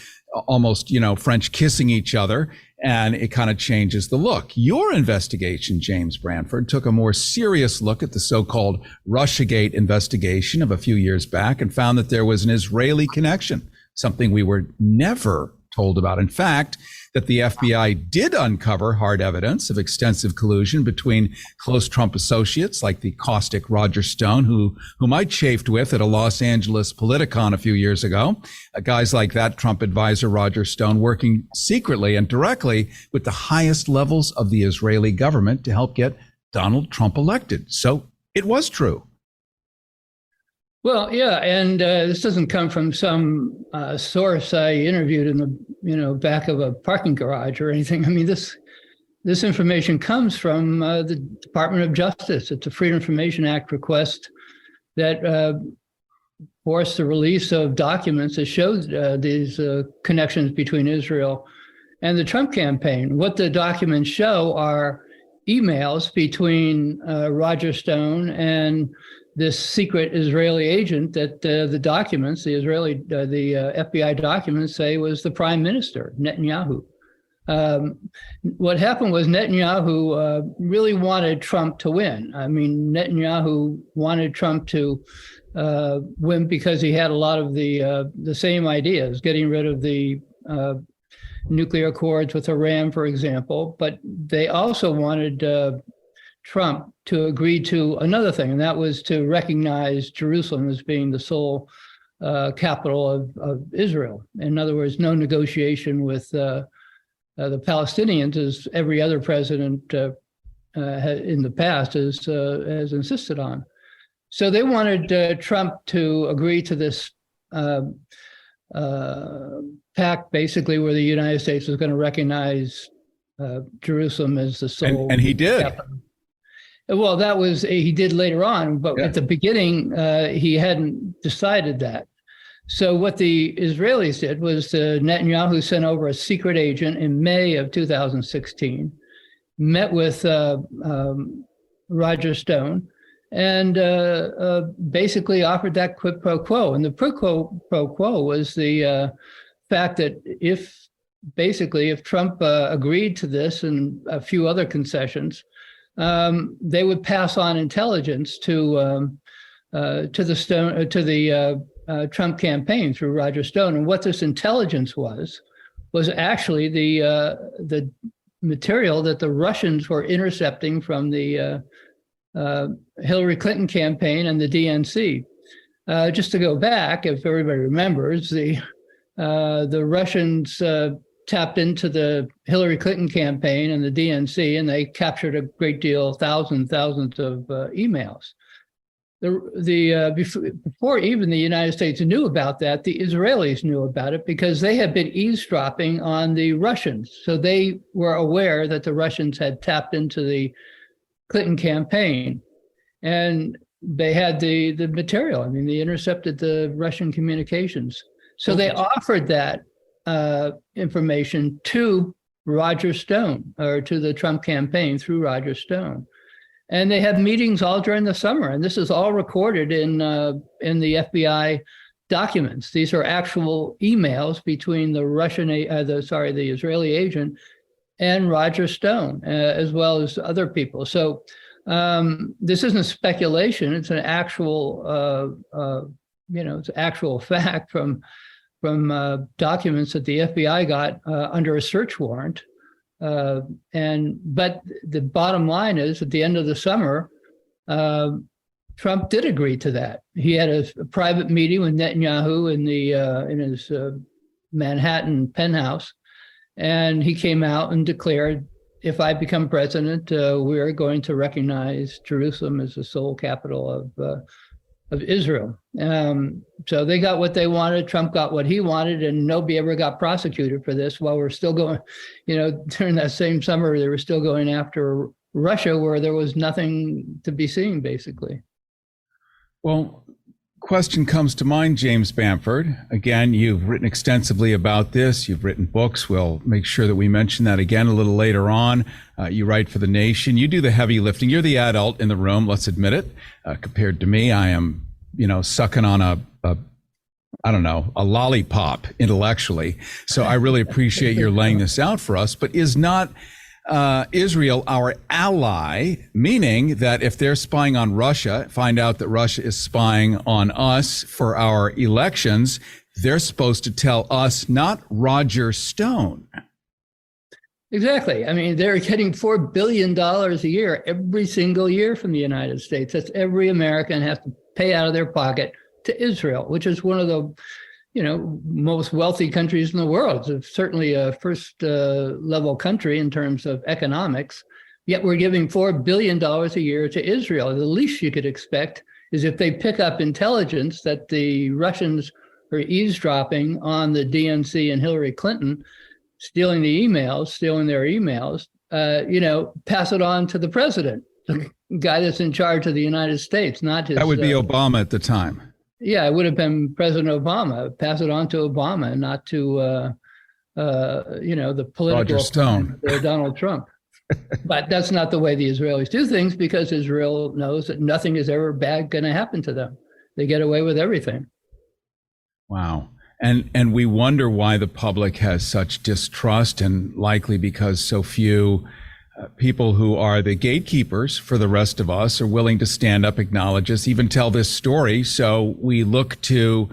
almost, French kissing each other. And it kind of changes the look. Your investigation, James Bamford, took a more serious look at the so-called Russiagate investigation of a few years back and found that there was an Israeli connection, something we were never told about. In fact, that the FBI did uncover hard evidence of extensive collusion between close Trump associates like the caustic Roger Stone, whom I chafed with at a Los Angeles Politicon a few years ago. Guys like that Trump advisor Roger Stone working secretly and directly with the highest levels of the Israeli government to help get Donald Trump elected. So it was true. Well, yeah, and this doesn't come from some source I interviewed in the back of a parking garage or anything. I mean, this information comes from the Department of Justice. It's a Freedom of Information Act request that forced the release of documents that showed these connections between Israel and the Trump campaign. What the documents show are emails between Roger Stone and this secret Israeli agent that the FBI documents say was the prime minister, Netanyahu. What happened was Netanyahu really wanted Trump to win. I mean, Netanyahu wanted Trump to win because he had a lot of the same ideas, getting rid of the nuclear accords with Iran, for example. But they also wanted Trump to agree to another thing, and that was to recognize Jerusalem as being the sole capital of Israel. In other words, no negotiation with the Palestinians, as every other president in the past has insisted on. So they wanted Trump to agree to this pact, basically, where the United States was going to recognize Jerusalem as the sole. And he did. Capital. Well, that was, he did later on, but at the beginning, he hadn't decided that. So what the Israelis did was Netanyahu sent over a secret agent in May of 2016, met with Roger Stone, and basically offered that quid pro quo. And the quid pro quo was the fact that if Trump agreed to this and a few other concessions, they would pass on intelligence to the Trump campaign through Roger Stone. And what this intelligence was actually the material that the Russians were intercepting from the Hillary Clinton campaign and the DNC. Just to go back, if everybody remembers, the Russians tapped into the Hillary Clinton campaign and the DNC, and they captured a great deal, thousands of emails. Before even the United States knew about that, the Israelis knew about it because they had been eavesdropping on the Russians. So they were aware that the Russians had tapped into the Clinton campaign, and they had the material. I mean, they intercepted the Russian communications. So they offered that information to Roger Stone, or to the Trump campaign through Roger Stone. And they had meetings all during the summer. And this is all recorded in the FBI documents. These are actual emails between the Israeli agent and Roger Stone, as well as other people. So this isn't speculation. It's an actual, it's actual fact from documents that the FBI got under a search warrant. But the bottom line is, at the end of the summer, Trump did agree to that. He had a private meeting with Netanyahu in his Manhattan penthouse, and he came out and declared, if I become president, we're going to recognize Jerusalem as the sole capital of Israel. So they got what they wanted. Trump got what he wanted, and nobody ever got prosecuted for this. While we're still going, during that same summer, they were still going after Russia, where there was nothing to be seen, basically. Well, question comes to mind, James Bamford. Again, you've written extensively about this. You've written books. We'll make sure that we mention that again a little later on. You write for The Nation. You do the heavy lifting. You're the adult in the room, let's admit it. Compared to me, I am, sucking on a lollipop intellectually. So I really appreciate your laying this out for us. But is not Israel our ally, meaning that if they're spying on Russia, find out that Russia is spying on us for our elections, they're supposed to tell us, not Roger Stone? Exactly. I mean, they're getting $4 billion a year every single year from the United States. That's every American has to pay out of their pocket to Israel, which is one of the most wealthy countries in the world. It's certainly a first level country in terms of economics, yet we're giving $4 billion a year to Israel. The least you could expect is if they pick up intelligence that the Russians are eavesdropping on the DNC and Hillary Clinton, stealing their emails, pass it on to the president, the guy that's in charge of the United States, not his. That would be Obama at the time. Yeah, it would have been President Obama. Pass it on to Obama, and not to, the political Roger Stone, Donald Trump. But that's not the way the Israelis do things, because Israel knows that nothing is ever bad going to happen to them. They get away with everything. Wow. And we wonder why the public has such distrust, and likely because so few people who are the gatekeepers for the rest of us are willing to stand up, acknowledge us, even tell this story. So we look to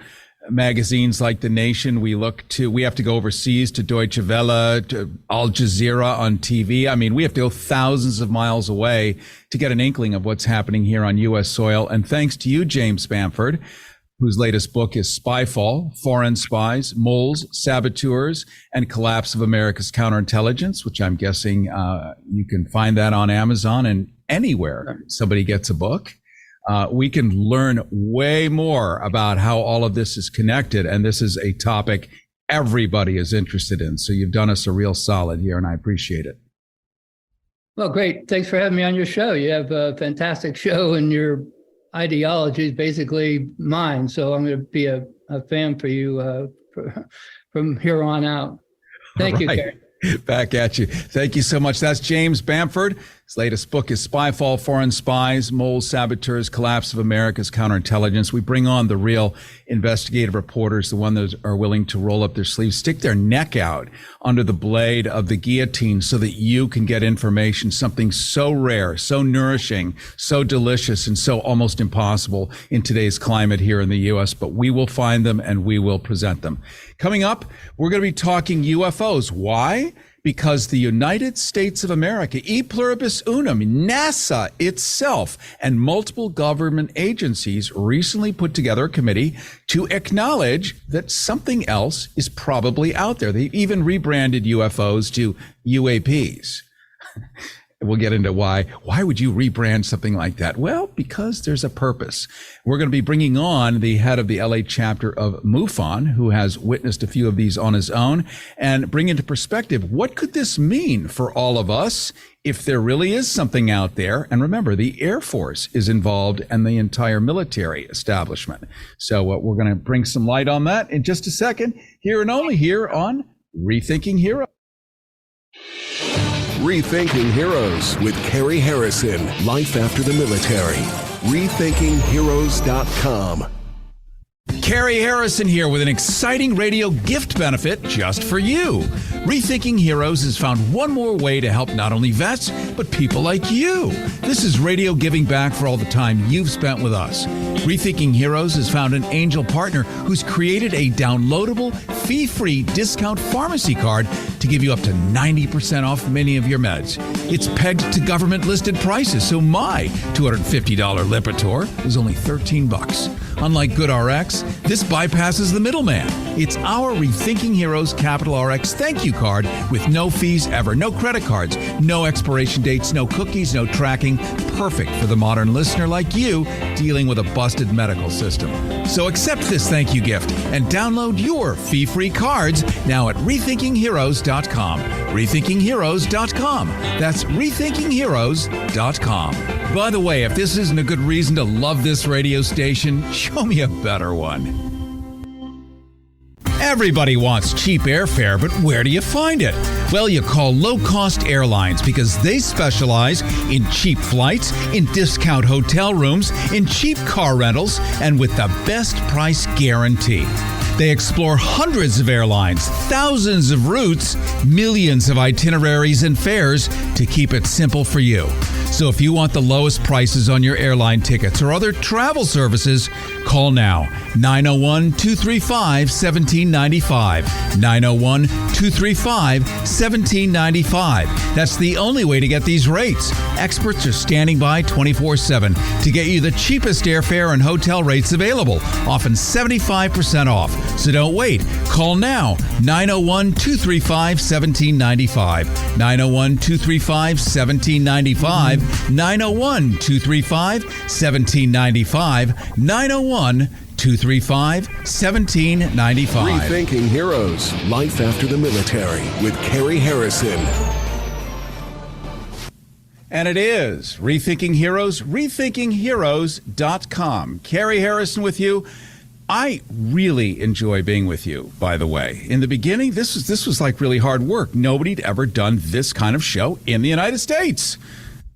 magazines like The Nation. We have to go overseas to Deutsche Welle, to Al Jazeera on TV. I mean, we have to go thousands of miles away to get an inkling of what's happening here on U.S. soil. And thanks to you, James Bamford, whose latest book is Spyfall: Foreign Spies, Moles, Saboteurs, and Collapse of America's Counterintelligence, which I'm guessing you can find that on Amazon and anywhere somebody gets a book. we can learn way more about how all of this is connected. And this is a topic everybody is interested in. So you've done us a real solid here, and I appreciate it. Well, great. Thanks for having me on your show. You have a fantastic show, and your ideology is basically mine. So I'm going to be a fan for you from here on out. Thank you, Cary. Back at you. Thank you so much. That's James Bamford. His latest book is Spyfall, Foreign Spies, Moles, Saboteurs, Collapse of America's Counterintelligence. We bring on the real investigative reporters, the ones that are willing to roll up their sleeves, stick their neck out under the blade of the guillotine so that you can get information, something so rare, so nourishing, so delicious, and so almost impossible in today's climate here in the U.S. But we will find them and we will present them. Coming up, we're going to be talking UFOs. Why? Because the United States of America, e pluribus unum, NASA itself, and multiple government agencies recently put together a committee to acknowledge that something else is probably out there. They've even rebranded UFOs to UAPs. We'll get into why. Why would you rebrand something like that? Well, because there's a purpose. We're going to be bringing on the head of the LA chapter of MUFON, who has witnessed a few of these on his own, and bring into perspective, what could this mean for all of us if there really is something out there? And remember, the Air Force is involved and the entire military establishment. So we're going to bring some light on that in just a second, here and only here on Rethinking Heroes. Rethinking Heroes with Cary Harrison. Life after the military. RethinkingHeroes.com. Cary Harrison here with an exciting radio gift benefit just for you. Rethinking Heroes has found one more way to help not only vets, but people like you. This is radio giving back for all the time you've spent with us. Rethinking Heroes has found an angel partner who's created a downloadable, fee-free discount pharmacy card to give you up to 90% off many of your meds. It's pegged to government-listed prices, so my $250 Lipitor is only $13. Unlike GoodRx, this bypasses the middleman. It's our Rethinking Heroes Capital RX thank you card with no fees ever, no credit cards, no expiration dates, no cookies, no tracking. Perfect for the modern listener like you dealing with a busted medical system. So accept this thank you gift and download your fee-free cards now at RethinkingHeroes.com. RethinkingHeroes.com. That's RethinkingHeroes.com. By the way, if this isn't a good reason to love this radio station, show me a better one. Everybody wants cheap airfare, but where do you find it? Well, you call low-cost airlines because they specialize in cheap flights, in discount hotel rooms, in cheap car rentals, and with the best price guarantee. They explore hundreds of airlines, thousands of routes, millions of itineraries and fares to keep it simple for you. So if you want the lowest prices on your airline tickets or other travel services, call now. 901-235-1795. 901-235-1795. That's the only way to get these rates. Experts are standing by 24/7 to get you the cheapest airfare and hotel rates available, often 75% off. So don't wait. Call now. 901-235-1795. 901-235-1795. 901-235-1795. 901-235-1795. Rethinking Heroes. Life after the military with Cary Harrison. And it is Rethinking Heroes, RethinkingHeroes.com. Cary Harrison with you. I really enjoy being with you, by the way. In the beginning, this was like really hard work. Nobody'd ever done this kind of show in the United States.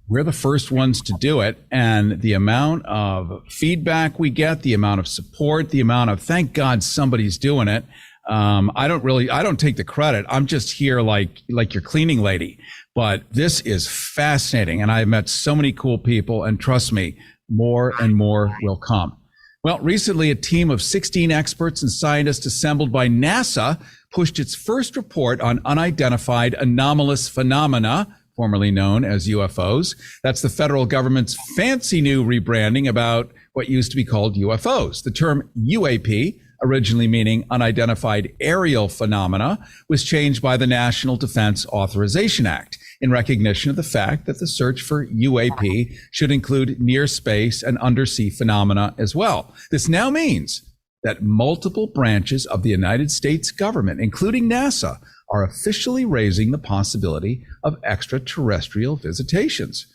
We're the first ones to do it, and the amount of feedback we get, the amount of support, the amount of thank God somebody's doing it. I don't take the credit. I'm just here like your cleaning lady. But this is fascinating, and I've met so many cool people, and trust me, more and more will come. Well, recently, a team of 16 experts and scientists assembled by NASA pushed its first report on unidentified anomalous phenomena, formerly known as UFOs. That's the federal government's fancy new rebranding about what used to be called UFOs. The term UAP, originally meaning unidentified aerial phenomena, was changed by the National Defense Authorization Act. in recognition of the fact that the search for UAP should include near space and undersea phenomena as well. This now means that multiple branches of the United States government, including NASA, are officially raising the possibility of extraterrestrial visitations.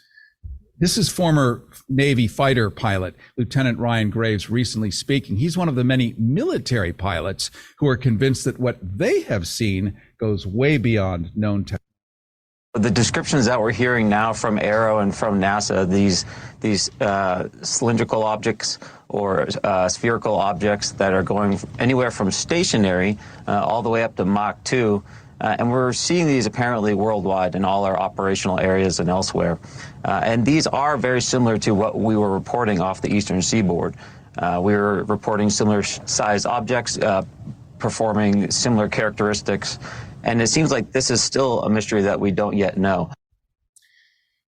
This is former Navy fighter pilot Lieutenant Ryan Graves recently speaking. He's one of the many military pilots who are convinced that what they have seen goes way beyond known technology. The descriptions that we're hearing now from Aero and from NASA, these cylindrical objects or spherical objects that are going anywhere from stationary all the way up to Mach 2, and we're seeing these apparently worldwide in all our operational areas and elsewhere. And these are very similar to what we were reporting off the eastern seaboard. We were reporting similar sized objects, performing similar characteristics. And it seems like this is still a mystery that we don't yet know.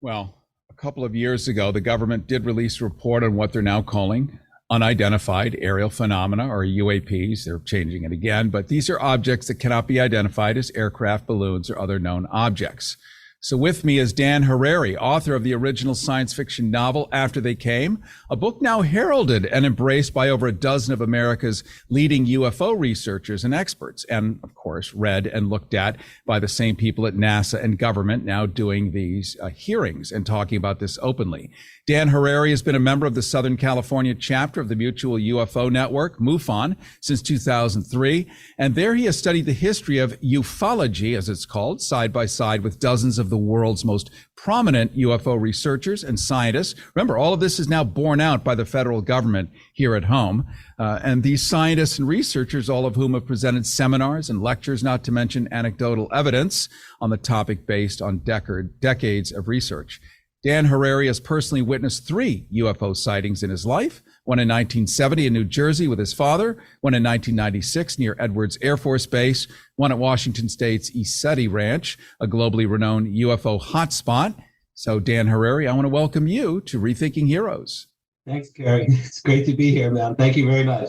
Well, a couple of years ago, the government did release a report on what they're now calling unidentified aerial phenomena, or UAPs. They're changing it again, but these are objects that cannot be identified as aircraft, balloons, or other known objects. So with me is Dan Harari, author of the original science fiction novel After They Came, a book now heralded and embraced by over a dozen of America's leading UFO researchers and experts, and of course read and looked at by the same people at NASA and government now doing these hearings and talking about this openly. Dan Harari has been a member of the Southern California chapter of the Mutual UFO Network, MUFON, since 2003, and there he has studied the history of ufology, as it's called, side by side with dozens of the world's most prominent UFO researchers and scientists. Remember, all of this is now borne out by the federal government here at home. And these scientists and researchers, all of whom have presented seminars and lectures, not to mention anecdotal evidence on the topic based on decades of research. Dan Harari has personally witnessed 3 UFO sightings in his life, one in 1970 in New Jersey with his father, one in 1996 near Edwards Air Force Base, one at Washington State's ESETI Ranch, a globally renowned UFO hotspot. So Dan Harari, I want to welcome you to Rethinking Heroes. Thanks, Cary. It's great to be here, man. Thank you very much.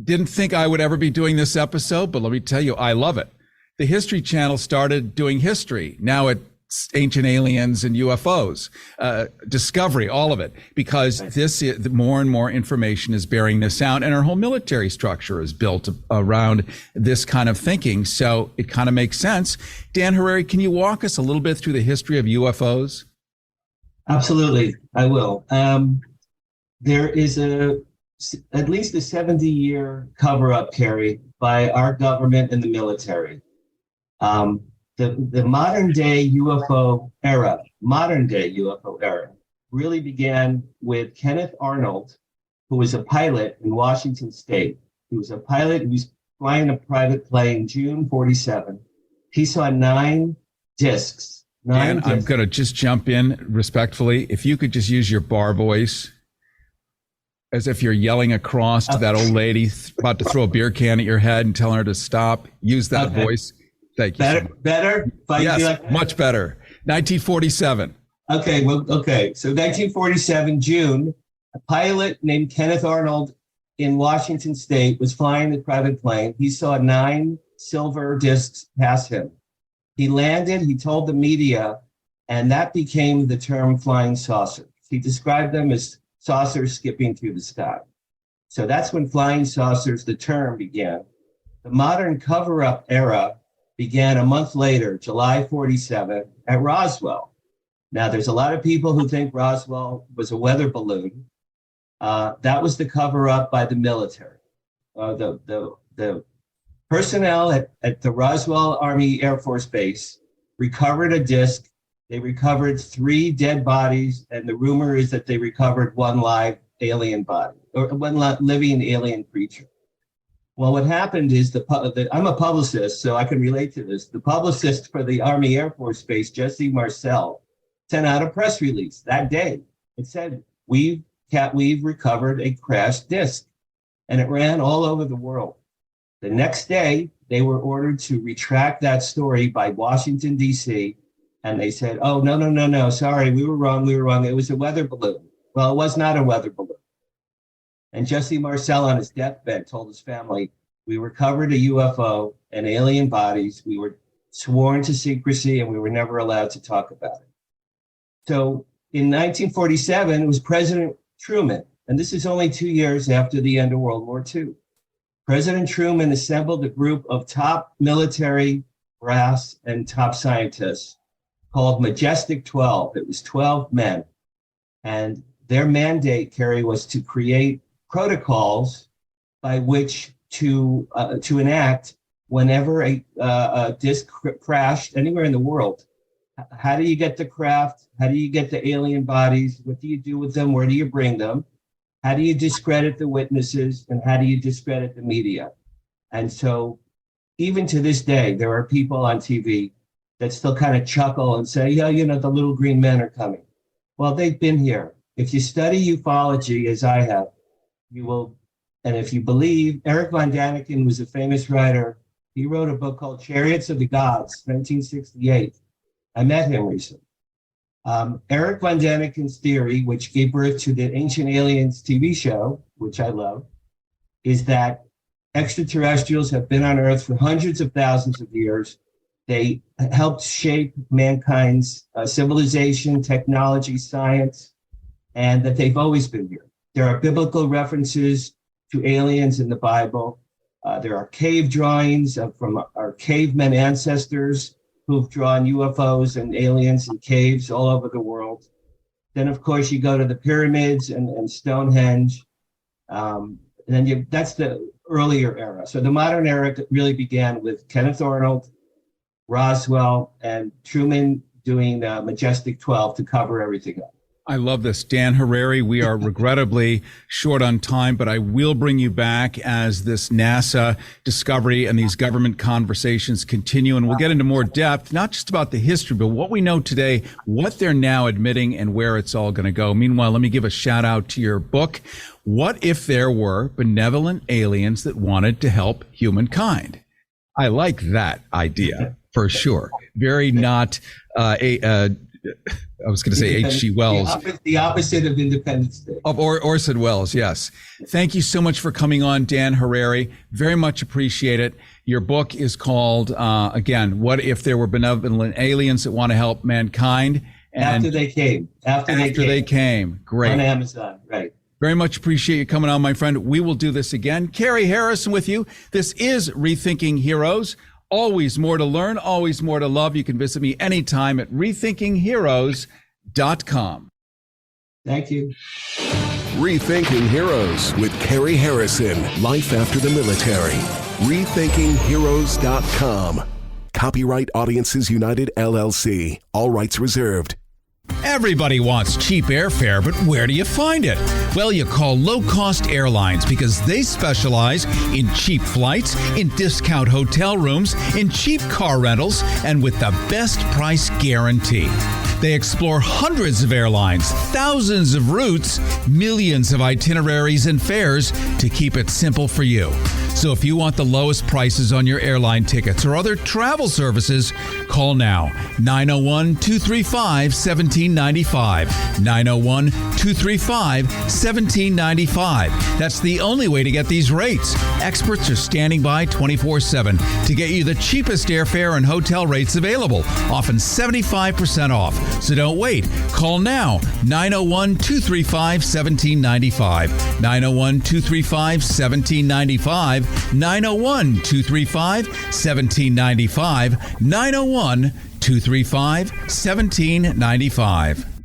Didn't think I would ever be doing this episode, but let me tell you, I love it. The History Channel started doing history. Now it's ancient aliens and UFOs, discovery, all of it, because more and more information is bearing this out, and our whole military structure is built around this kind of thinking. So it kind of makes sense. Dan Harari, can you walk us a little bit through the history of UFOs? Absolutely, I will. There is at least a 70-year cover-up, Cary, by our government and the military. The modern day UFO era, really began with Kenneth Arnold, who was a pilot in Washington State. He was a pilot who was flying a private plane June 47. He saw 9 discs. I'm going to just jump in respectfully. If you could just use your bar voice, as if you're yelling across to that old lady about to throw a beer can at your head and telling her to stop. Use that voice. Thank you. Better? Yes, much better. 1947. Okay. So 1947, June, a pilot named Kenneth Arnold in Washington State was flying the private plane. He saw 9 silver discs pass him. He landed, he told the media, and that became the term flying saucer. He described them as saucers skipping through the sky. So that's when flying saucers, the term, began. The modern cover-up era began a month later, July 47, at Roswell. Now, there's a lot of people who think Roswell was a weather balloon. That was the cover-up by the military. The personnel at the Roswell Army Air Force Base recovered a disc. They recovered 3 dead bodies, and the rumor is that they recovered 1 live alien body, or 1 living alien creature. Well, what happened is I'm a publicist, so I can relate to this. The publicist for the Army Air Force Base, Jesse Marcel, sent out a press release that day. It said, we've recovered a crashed disc, and it ran all over the world. The next day, they were ordered to retract that story by Washington, D.C., and they said, oh, no, sorry, we were wrong. It was a weather balloon. Well, it was not a weather balloon. And Jesse Marcel on his deathbed told his family, we recovered a UFO and alien bodies. We were sworn to secrecy, and we were never allowed to talk about it. So in 1947, it was President Truman, and this is only 2 years after the end of World War II. President Truman assembled a group of top military brass and top scientists called Majestic 12. It was 12 men. And their mandate, Cary, was to create protocols by which to enact whenever a disk crashed anywhere in the world. How do you get the craft? How do you get the alien bodies? What do you do with them? Where do you bring them? How do you discredit the witnesses? And how do you discredit the media? And so even to this day, there are people on TV that still kind of chuckle and say, yeah, you know, the little green men are coming. Well, they've been here. If you study ufology, as I have, you will, and if you believe, Eric von Daniken was a famous writer. He wrote a book called Chariots of the Gods, 1968. I met him recently. Eric von Daniken's theory, which gave birth to the Ancient Aliens TV show, which I love, is that extraterrestrials have been on Earth for hundreds of thousands of years. They helped shape mankind's civilization, technology, science, and that they've always been here. There are biblical references to aliens in the Bible. There are cave drawings from our cavemen ancestors who've drawn UFOs and aliens in caves all over the world. Then, of course, you go to the pyramids and Stonehenge. And then that's the earlier era. So the modern era really began with Kenneth Arnold, Roswell, and Truman doing Majestic 12 to cover everything up. I love this. Dan Harari, we are regrettably short on time, but I will bring you back as this NASA discovery and these government conversations continue. And we'll get into more depth, not just about the history, but what we know today, what they're now admitting, and where it's all going to go. Meanwhile, let me give a shout out to your book. What if there were benevolent aliens that wanted to help humankind? I like that idea for sure. Very not I was going to say H.G. Wells. The opposite of Independence Day. Of Orson Welles, yes. Thank you so much for coming on, Dan Harari. Very much appreciate it. Your book is called, again, What If There Were Benevolent Aliens That Want to Help Mankind? And after they came. After they came. Great. On Amazon, right. Very much appreciate you coming on, my friend. We will do this again. Cary Harrison with you. This is Rethinking Heroes. Always more to learn, always more to love. You can visit me anytime at rethinkingheroes.com. Thank you. Rethinking Heroes with Cary Harrison. Life after the military. Rethinkingheroes.com. Copyright Audiences United, LLC. All rights reserved. Everybody wants cheap airfare, but where do you find it? Well, you call low-cost airlines because they specialize in cheap flights, in discount hotel rooms, in cheap car rentals, and with the best price guarantee. They explore hundreds of airlines, thousands of routes, millions of itineraries and fares to keep it simple for you. So if you want the lowest prices on your airline tickets or other travel services, call now. 901-235-1795. 901-235-1795. That's the only way to get these rates. Experts are standing by 24/7 to get you the cheapest airfare and hotel rates available, often 75% off. So don't wait. Call now. 901-235-1795. 901-235-1795. 901-235-1795. 901-235-1795.